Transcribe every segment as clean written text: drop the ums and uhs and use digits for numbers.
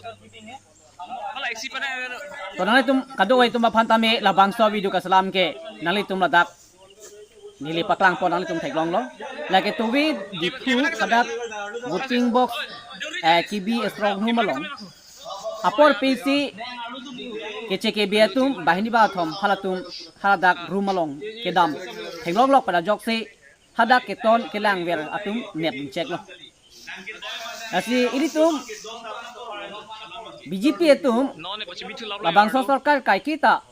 तो नंगले तुम कदो tum mapan tami labang so video ka salam ke nangli tum ladak nili paklang po nangli tum theklong lo lagi tuwi dipu kadat voting box kibi strong hu malong apor pc kece ke biatum bahini ba thom halatum haladak rumalong kedam thenglong lok pada jok se hadak keton kelang ver atum net check lo asi ini tum BJP etum labang so sarkar kai kita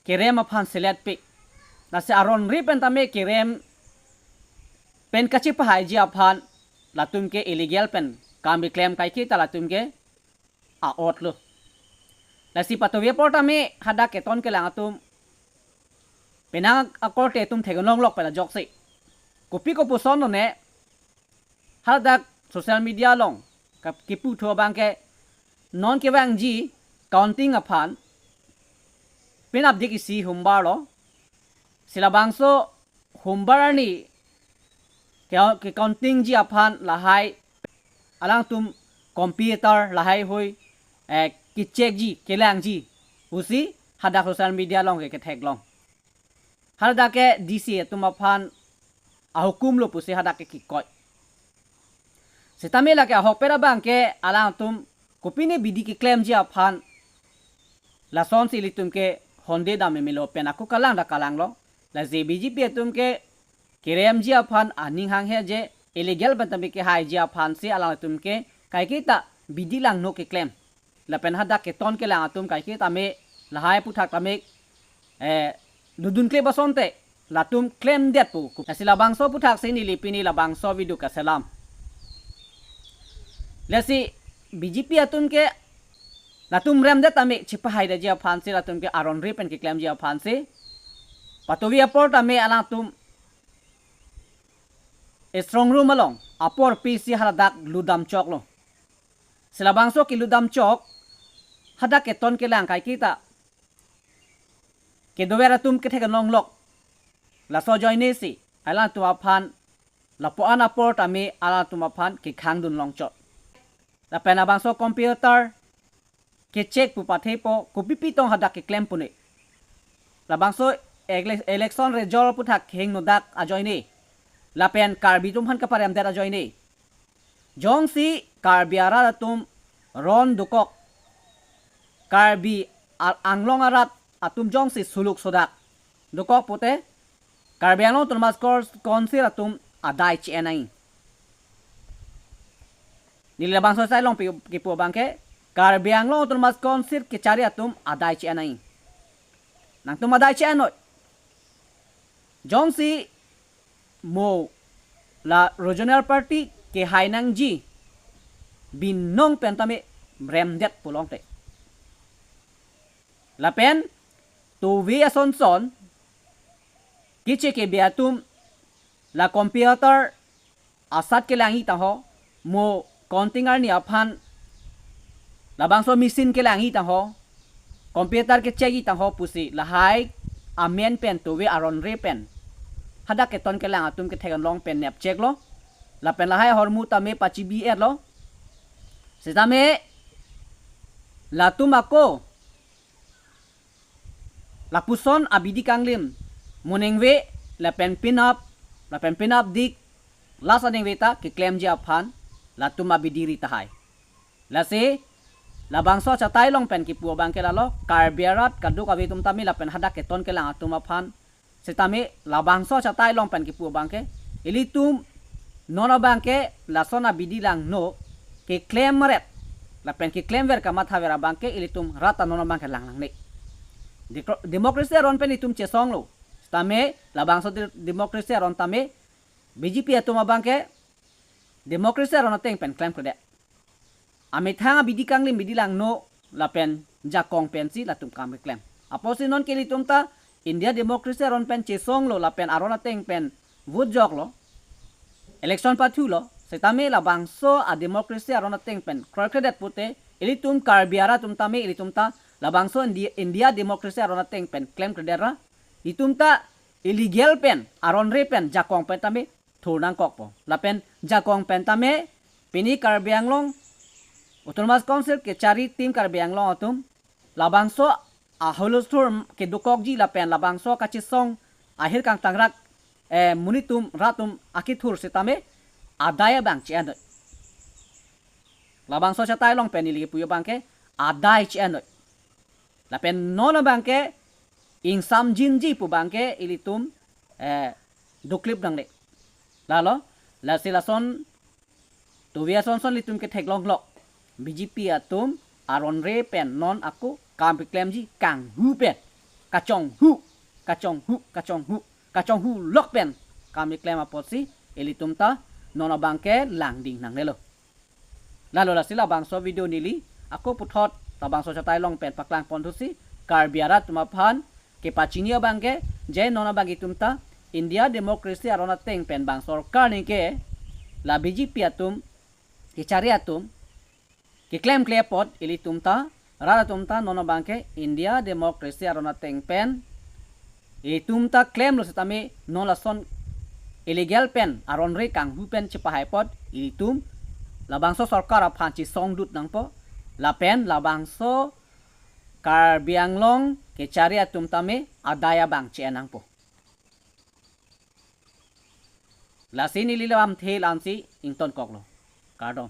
kerem aphan selet pe nase aron ripen tame kerem pen kachi pahai ji aphan latum ke illegal pen kam claim kai kita latum ke a ot lo nasi patowe portame hada keton ke langatum penang akorte tum thegonong lok pela jokse kopi ko puson no ne hada social media long kap kipu tho bang ke non ke wang ji counting aphan pin up dik isi humbar lo sila bangso humbar ni ke counting ji aphan lahai alang tum computer lahai hoi ki check ji kelang ji usi hada social media long ke thek long hada ke dc tum aphan ahukum lo pusi hada ke kikoi setamela ke hopera bang ke alang tum kopine bidi ki claim ji aphan la son si litum ke honde da me melo pen aku kalang da kalang lo la je BJP tum ke kerem ji aphan aning hang he je illegal bantam ke hai ji aphan se alang tum ke kai ki ta bidi lang no ke claim la pen hada ke ton ke lang tum kai ki ta me la hai puthak ta me dudun kle basonte la tum claim det pu asila bangso puthak se ni lipini la bangso vidu ka salam lesi BJP atun ke latum rem de tame chipahai de jia phanse latum ke aron repen ke claim jia phanse patowi apor tame ala tum strong room along apor pc haradak ludam chok lo silabangso ki ludam chok hada ke ton ke lang kai kita ke dovera tum ke thek nong lok la so joine si ala tu aphan la po ana por tame ala tum aphan ke khang dun long chok la pena bangso computer ke check pu pathe po ko pipi tong hada ke claim pune la bangso election result pu thak heng no dak a joine la pen karbi tum han ka parem dera joine jong si karbiara tum ron dukok karbi anglong arat atum jong si suluk sodak dukok pote karbiano tum mas konsir atum adai chenai nila bangso sai long pi pu bangke karbiang lo tum mas konsir ke cari atum adai chenai nang tum adai chenoi jong si mo la regional party ke hainang ji binong pentame remdet pulong te la pen tu vi ason son kiche ke biatum la computer asat ke langi ta ho mo countingar ni aphan la bangso machine ke langi ta ho computer ke chegi ta ho pusi la hai amen pen tu vi aron re pen hada ke ton ke lang atum ke thegan long pen nep check lo la pen la hai hormu ta me pachi bi et lo sita me la tumako la puson abidi kanglim munengwe la pen pin up dik la saneng veta ke claim ji aphan la tuma bidiri tahai la se la bangso chatai long pen ki pu bang ke la lo karbiarat kaduk avi tum tami la pen hada ke ton ke lang atum aphan setame la bangso chatai long pen ki pu bang ke ilitum nona bang ke la sona bidi lang no ke claim maret la pen ki claim ver ka matha vera bang ke ilitum rata nona bang ke lang ne democracy ron pen itum che song lo tame la bangso democracy ron tame BJP atum bang ke democracy ron ateng pen claim kode ame thanga bidi kanglim bidi lang no la pen jakong pen si la tum kam claim aposi non ke litum ta India democracy ron pen che song lo la pen aron ateng pen vote jok lo election pathu lo setame la bangso a democracy aron ateng pen krokedet pute ilitum karbiara tum tame ilitum ta la bangso India democracy aron ateng pen claim kredera itum ta illegal pen aron re pen jakong pen tame thurnang kok po la pen jakong pen tame pini karbiang long Autonomous Council ke cari tim Karbi Anglong atum labangso aholustur ke dukokji la pen labangso kachisong akhir kang tangrak munitum ratum akithur sitame adaya bang chen labangso chatai long pen ili puyo bangke adai chen la pen nono bangke ing sam jinji pu bangke ilitum duklip dang le lalo la silason tu via son litum ke thek long lok BJP atum aron re pen non aku kam claim ji kang hu pen kacong hu kacong hu lok pen kam claim aposi ilitum ta nono bangke langding nang lelo lalo la sila bangso video nili aku puthot ta bangso chatai long pen paklang pontusi karbiara tumaphan ke pachinia bangke je nono bagi tumta India demokrasi arona teng pen bang sorkar ni ke la BJP atum ke cari atum ke claim pot ili tumta rara tumta nono bangke India demokrasi arona teng pen ili tumta claim lo setame nola son illegal pen aron re kang hu pen cepa pot ili tum la bangso sorkar aphanchi song dut nang po la pen la bangso Karbi Anglong ke cari atum tame adaya bang cenang po la sini lilam thel amsi ington koklo kardon